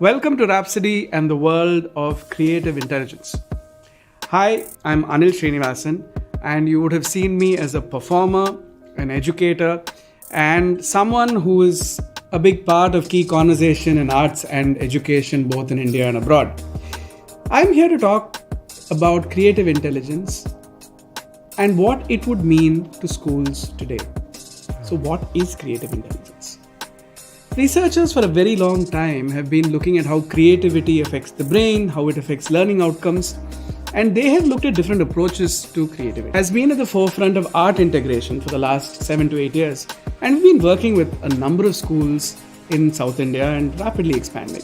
Welcome to Rhapsody and the world of creative intelligence. Hi, I'm Anil Srinivasan, and you would have seen me as a performer, an educator, and someone who is a big part of key conversation in arts and education both in India and abroad. I'm here to talk about creative intelligence and what it would mean to schools today. So what is creative intelligence? Researchers for a very long time have been looking at how creativity affects the brain, how it affects learning outcomes, and they have looked at different approaches to creativity. It has been at the forefront of art integration for the last 7 to 8 years, and we've been working with a number of schools in South India and rapidly expanding.